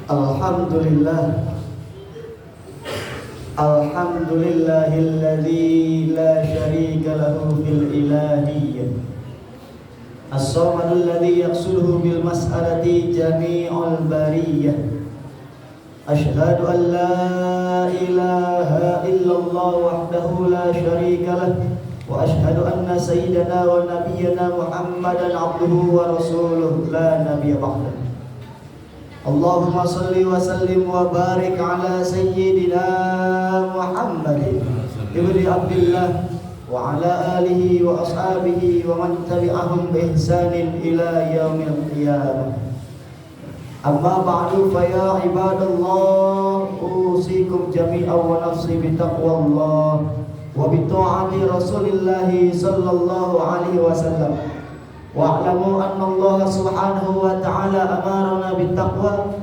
Alhamdulillah, alhamdulillahilladzi la syarika lahu fil ilahiyyah, as-samadul ladzi yaqsuduhu bil mas'alati jami'ul bariyah. Asyhadu an la ilaha illallah wahdahu la syarika lah, wa asyhadu anna sayyidana wa nabiyyana Muhammadan abduhu wa rasuluh la nabiyya ba'dahu. Allahumma salli wa sallim wa barik ala sayyidina Muhammadin ibni Abdillah wa ala alihi wa ashabihi wa man tabi'ahum bi ihsanin ila yaumil qiyamah. Amma ba'du, fa ya ibadallah, usikum jami'an wa nafsi bi taqwallah wa bi ta'ati Rasulillah sallallahu alaihi wasallam. Wa'lamu anna Allah subhanahu wa ta'ala amarana bittaqwa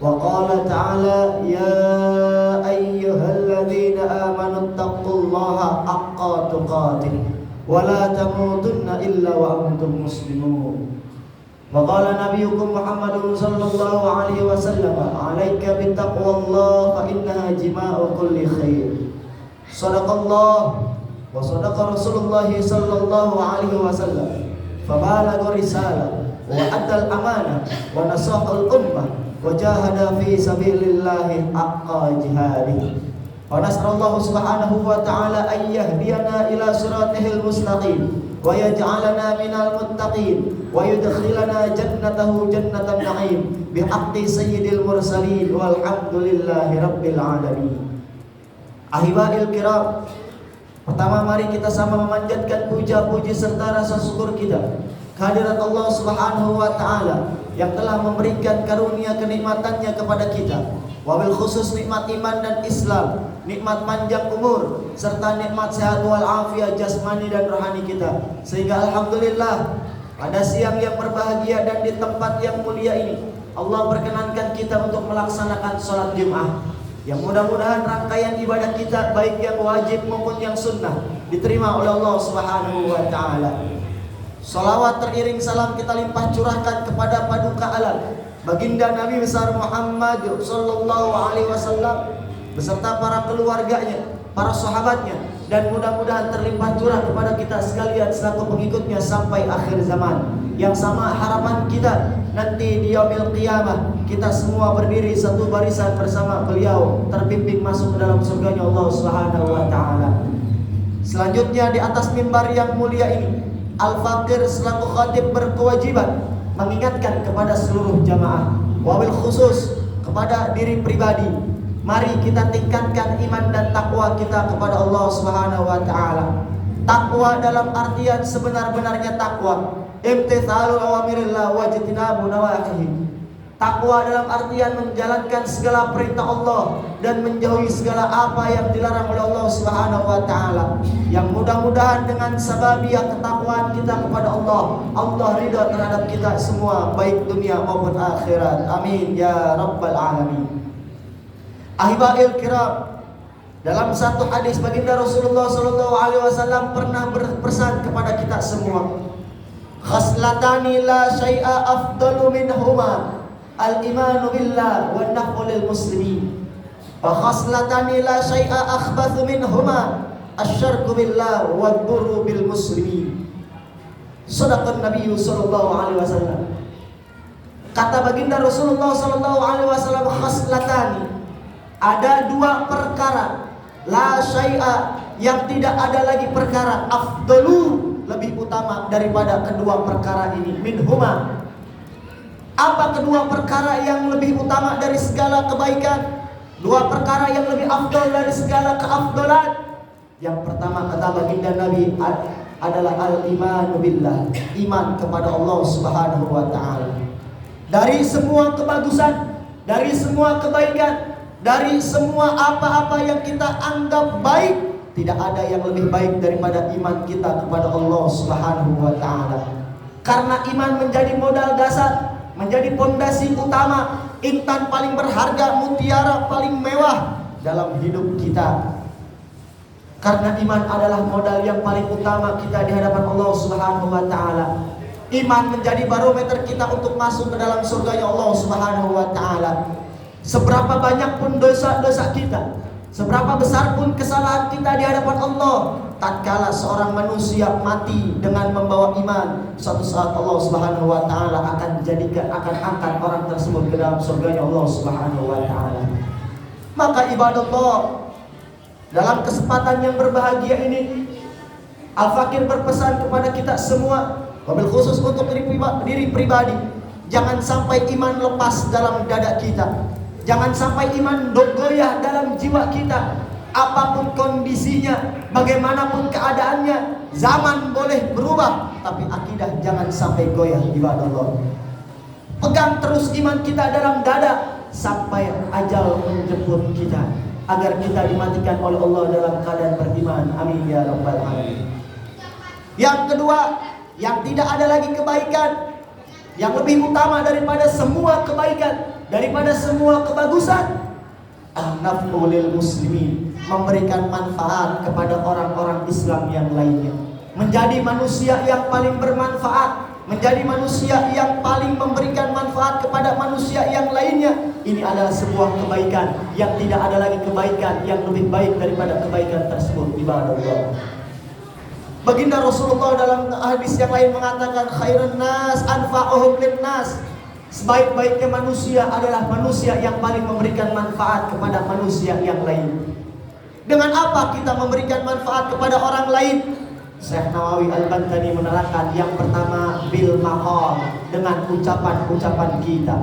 wa qala ta'ala ya ayyuhalladzina amanu taqullaha haqqa tuqatih wa la tamutunna illa wa antum muslimun. Wa qala nabiyyukum Muhammadun sallallahu alaihi wasallam alaika bittaqwallah fa innaha jima'u kulli khair. Sadaqallah wa sadaqa Rasulullah sallallahu alaihi wasallam. Fabalagha risalah wa adal amanah wa nasahal ummah wa jahada fi sabilillahi haqqa jihadih. Wa nas'alullah subhanahu wa ta'ala an yahdiyana ila siratihil mustaqim wa yaj'alana minal muttaqin wa yudkhilana jannatahu jannatan na'im bihaqqi sayyidil mursalin walhamdulillahi rabbil alamin. Ahibail kiram, pertama mari kita sama memanjatkan puja-puji serta rasa syukur kita kehadirat Allah Subhanahu wa ta'ala yang telah memberikan karunia kenikmatannya kepada kita. Wabil khusus nikmat iman dan Islam, nikmat panjang umur serta nikmat sehat wal afiat jasmani dan rohani kita. Sehingga alhamdulillah pada siang yang berbahagia dan di tempat yang mulia ini Allah berkenankan kita untuk melaksanakan sholat Jumat, yang mudah-mudahan rangkaian ibadah kita baik yang wajib maupun yang sunnah diterima oleh Allah Subhanahu wa ta'ala. Salawat teriring salam kita limpah curahkan kepada paduka alam baginda Nabi besar Muhammad sallallahu alaihi wasallam beserta para keluarganya, para sahabatnya, dan mudah-mudahan terlimpah curah kepada kita sekalian selaku pengikutnya sampai akhir zaman. Yang sama harapan kita nanti di yaumil qiyamah kita semua berdiri satu barisan bersama beliau terbimbing masuk ke dalam surganya Allah Subhanahu wa ta'ala. Selanjutnya di atas mimbar yang mulia ini Al-Fakir selaku khatib berkewajiban mengingatkan kepada seluruh jamaah, wabil khusus kepada diri pribadi, mari kita tingkatkan iman dan takwa kita kepada Allah Subhanahu wa ta'ala. Takwa dalam artian sebenar-benarnya takwa, imtithalul awamirillah wajtinabu nawahihi. Takwa dalam artian menjalankan segala perintah Allah dan menjauhi segala apa yang dilarang oleh Allah Subhanahu wa ta'ala. Yang mudah-mudahan dengan sababiah ketakwaan kita kepada Allah, Allah ridha terhadap kita semua baik dunia maupun akhirat. Amin ya rabbal alamin. Ahibail kiram, dalam satu hadis baginda Rasulullah sallallahu alaihi wasallam pernah berpesan kepada kita semua, khaslatani la syai'a afdalu minhuma al-imanu billah wa naf'u lil muslimin, wa khaslatani la syai'a akhbathu minhuma asyarku billah wa dhurru bil muslimin. Sadaqan Nabi sallallahu alaihi wasallam. Kata baginda Rasulullah sallallahu alaihi wasallam, khaslatani, ada dua perkara, la syai'a, yang tidak ada lagi perkara, afdalu, lebih utama daripada kedua perkara ini, minhuma. Apa kedua perkara yang lebih utama dari segala kebaikan? Dua perkara yang lebih afdal dari segala keafdalan. Yang pertama kata baginda Nabi adalah al-imanu billah, iman kepada Allah Subhanahu wa ta'ala. Dari semua kebagusan, dari semua kebaikan, dari semua apa-apa yang kita anggap baik, tidak ada yang lebih baik daripada iman kita kepada Allah Subhanahu wa ta'ala. Karena iman menjadi modal dasar, menjadi pondasi utama, intan paling berharga, mutiara paling mewah dalam hidup kita. Karena iman adalah modal yang paling utama kita di hadapan Allah Subhanahu wa ta'ala. Iman menjadi barometer kita untuk masuk ke dalam surganya Allah Subhanahu wa ta'ala. Seberapa banyak pun dosa-dosa kita, seberapa besar pun kesalahan kita di hadapan Allah, tatkala seorang manusia mati dengan membawa iman, suatu saat Allah Subhanahu wa taala akan angkat orang tersebut ke dalam surganya Allah Subhanahu wa taala. Maka ibadallah, dalam kesempatan yang berbahagia ini, Al-Fakir berpesan kepada kita semua, wabil khusus untuk diri pribadi, jangan sampai iman lepas dalam dada kita. Jangan sampai iman goyah dalam jiwa kita. Apapun kondisinya, bagaimanapun keadaannya, zaman boleh berubah, tapi akidah jangan sampai goyah ibadallah. Pegang terus iman kita dalam dada sampai ajal menjemput kita, agar kita dimatikan oleh Allah dalam keadaan beriman. Amin ya rabbal alamin. Yang kedua, yang tidak ada lagi kebaikan yang lebih utama daripada semua kebaikan, daripada semua kebagusan, an-naf'u lil muslimin, memberikan manfaat kepada orang-orang Islam yang lainnya. Menjadi manusia yang paling bermanfaat, menjadi manusia yang paling memberikan manfaat kepada manusia yang lainnya. Ini adalah sebuah kebaikan yang tidak ada lagi kebaikan yang lebih baik daripada kebaikan tersebut. Ibadallah, Baginda Rasulullah dalam hadis yang lain mengatakan, khairun nas anfa'uhum linnas. Sebaik-baiknya manusia adalah manusia yang paling memberikan manfaat kepada manusia yang lain. Dengan apa kita memberikan manfaat kepada orang lain? Syekh Nawawi Al-Bantani menerangkan, yang pertama bil maqal, dengan ucapan-ucapan kita.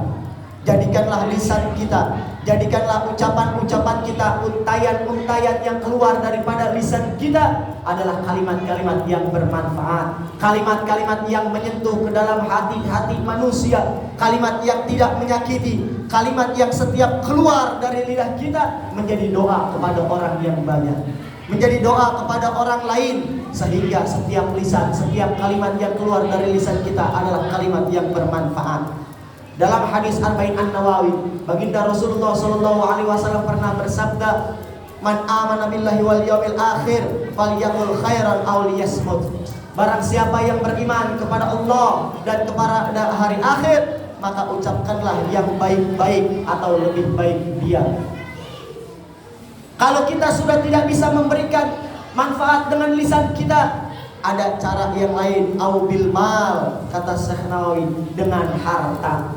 Jadikanlah lisan kita, jadikanlah ucapan-ucapan kita, untayan-untayan yang keluar daripada lisan kita adalah kalimat-kalimat yang bermanfaat, kalimat-kalimat yang menyentuh ke dalam hati-hati manusia, kalimat yang tidak menyakiti, kalimat yang setiap keluar dari lidah kita menjadi doa kepada orang yang banyak, menjadi doa kepada orang lain, sehingga setiap lisan, setiap kalimat yang keluar dari lisan kita adalah kalimat yang bermanfaat. Dalam hadis Arba'in An-Nawawi, Baginda Rasulullah SAW pernah bersabda, man amana billahi wal yawmil akhir falyaqul khairan aw liyasmut. Barang siapa yang beriman kepada Allah dan kepada hari akhir, maka ucapkanlah yang baik-baik atau lebih baik diam. Kalau kita sudah tidak bisa memberikan manfaat dengan lisan kita, ada cara yang lain, au bil mal, kata Syekh Nawawi, dengan harta.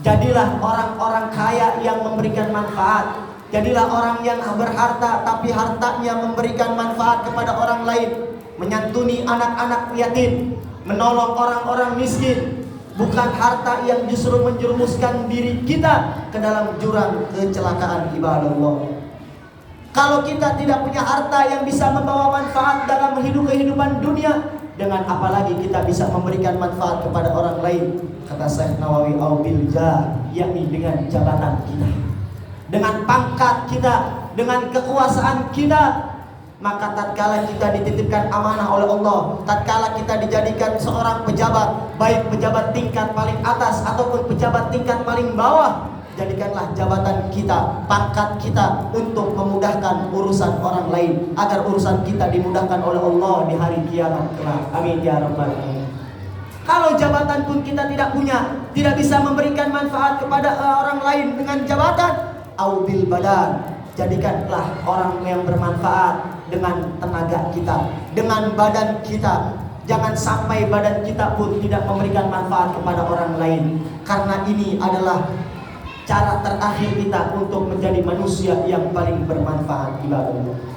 Jadilah orang-orang kaya yang memberikan manfaat. Jadilah orang yang berharta tapi hartanya memberikan manfaat kepada orang lain, menyantuni anak-anak yatim, menolong orang-orang miskin. Bukan harta yang justru menjerumuskan diri kita ke dalam jurang kecelakaan. Ibadallah, kalau kita tidak punya harta yang bisa membawa manfaat dalam kehidupan dunia, dengan apalagi kita bisa memberikan manfaat kepada orang lain? Kata Syekh Nawawi, au bil jah, yakni dengan jabatan kita, dengan pangkat kita, dengan kekuasaan kita. Maka tatkala kita dititipkan amanah oleh Allah, tatkala kita dijadikan seorang pejabat, baik pejabat tingkat paling atas ataupun pejabat tingkat paling bawah, jadikanlah jabatan kita, pangkat kita untuk memudahkan urusan orang lain, agar urusan kita dimudahkan oleh Allah di hari kiamat kelak. Amin ya rabbal alamin. Kalau jabatan pun kita tidak punya, tidak bisa memberikan manfaat kepada orang lain dengan jabatan, au bil badan, jadikanlah orang yang bermanfaat dengan tenaga kita, dengan badan kita. Jangan sampai badan kita pun tidak memberikan manfaat kepada orang lain, karena ini adalah cara terakhir kita untuk menjadi manusia yang paling bermanfaat. Ibadallah.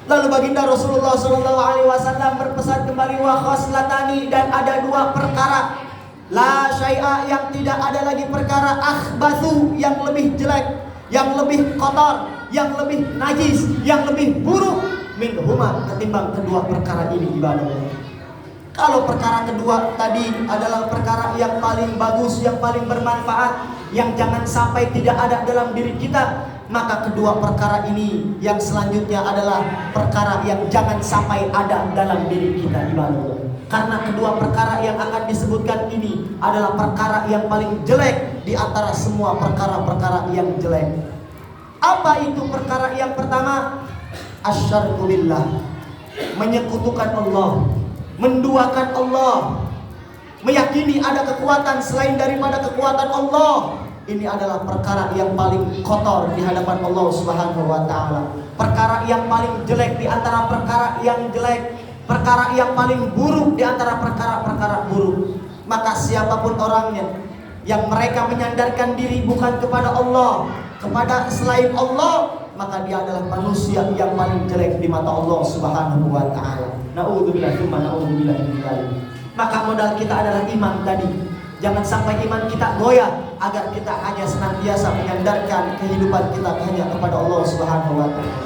Lalu Baginda Rasulullah SAW berpesan kembali, wa khoslatani, dan ada dua perkara, la syai'a, yang tidak ada lagi perkara, akhbathu, yang lebih jelek, yang lebih kotor, yang lebih najis, yang lebih buruk, min huma, ketimbang kedua perkara ini. Ibadallah. Kalau perkara kedua tadi adalah perkara yang paling bagus, yang paling bermanfaat, yang jangan sampai tidak ada dalam diri kita, maka kedua perkara ini yang selanjutnya adalah perkara yang jangan sampai ada dalam diri kita. Ibadallah. Karena kedua perkara yang akan disebutkan ini adalah perkara yang paling jelek di antara semua perkara-perkara yang jelek. Apa itu perkara yang pertama? Asyarku billah, menyekutukan Allah, menduakan Allah, meyakini ada kekuatan selain daripada kekuatan Allah, ini adalah perkara yang paling kotor di hadapan Allah Subhanahu wa taala. Perkara yang paling jelek di antara perkara yang jelek, perkara yang paling buruk di antara perkara-perkara buruk. Maka siapapun orangnya yang mereka menyandarkan diri bukan kepada Allah, kepada selain Allah, maka dia adalah manusia yang paling jelek di mata Allah Subhanahu wa taala. Na'udzubillah tsumma na'udzubillah min dzalik. Maka modal kita adalah iman tadi. Jangan sampai iman kita goyah, agar kita hanya senantiasa menyandarkan kehidupan kita hanya kepada Allah Subhanahu wa taala.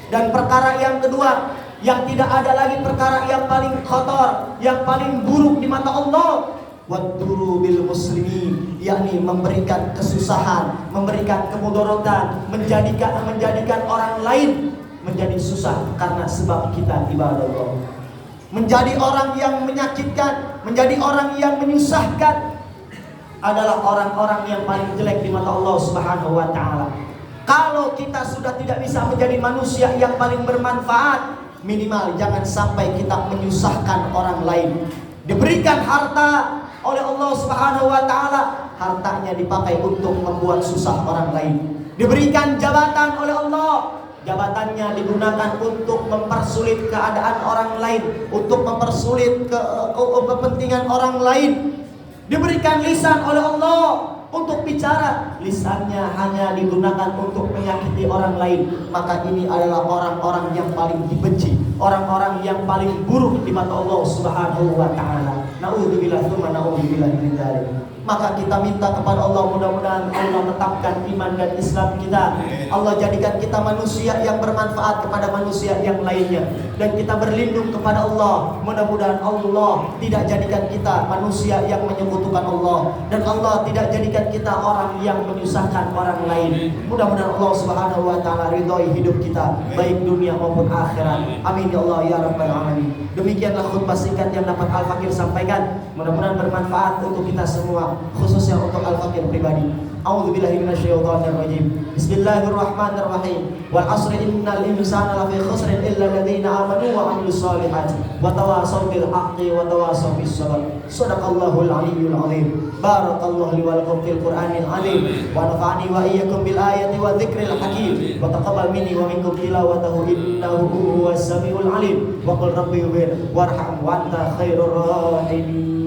Dan perkara yang kedua, yang tidak ada lagi perkara yang paling kotor, yang paling buruk di mata Allah, waduru bil muslimin, yakni memberikan kesusahan, memberikan kemudorotan, menjadikan orang lain menjadi susah karena sebab kita ibadah Allah. Menjadi orang yang menyakitkan, menjadi orang yang menyusahkan adalah orang-orang yang paling jelek di mata Allah Subhanahu wa taala. Kalau kita sudah tidak bisa menjadi manusia yang paling bermanfaat, minimal jangan sampai kita menyusahkan orang lain. Diberikan harta oleh Allah Subhanahu wa taala, hartanya dipakai untuk membuat susah orang lain. Diberikan jabatan oleh Allah, jabatannya digunakan untuk mempersulit keadaan orang lain, untuk mempersulit kepentingan orang lain. Diberikan lisan oleh Allah untuk bicara, lisannya hanya digunakan untuk menyakiti orang lain. Maka ini adalah orang-orang yang paling dibenci, orang-orang yang paling buruk di mata Allah Subhanahu wa taala. Na'udzubillah tsumma na'udzubillah min dzalik. Maka kita minta kepada Allah, mudah-mudahan Allah tetapkan iman dan Islam kita. Allah jadikan kita manusia yang bermanfaat kepada manusia yang lainnya. Dan kita berlindung kepada Allah, mudah-mudahan Allah tidak jadikan kita manusia yang menyekutukan Allah. Dan Allah tidak jadikan kita orang yang menyusahkan orang lain. Mudah-mudahan Allah Subhanahu wa taala ridhoi hidup kita, baik dunia maupun akhirat. Amin ya Allah ya rabbal alamin. Demikianlah khutbah singkat yang dapat Al-Fakir sampaikan. Mudah-mudahan bermanfaat untuk kita semua, khususnya untuk Al-Fakir pribadi. A'udzubillahi minasyaitonir rajim. Bismillahirrahmanirrahim. Wal 'asri innal insana lafi khusrin illa alladziina aamanu wa 'amilus shalihaati wa tawashaw bil haqqi wa tawashaw bis sabr. Shadaqallahul 'aliyyul 'azim. Barakallahu li wa lakum fil Qur'anil 'azim wa nafa'ani wa iyyakum bil ayati wa dzikril hakim wa taqabbal minni wa minkum tilawatahu innahu huwas samiul 'alim. Wa qul rabbi ighfir warham wa anta khairur rahimin.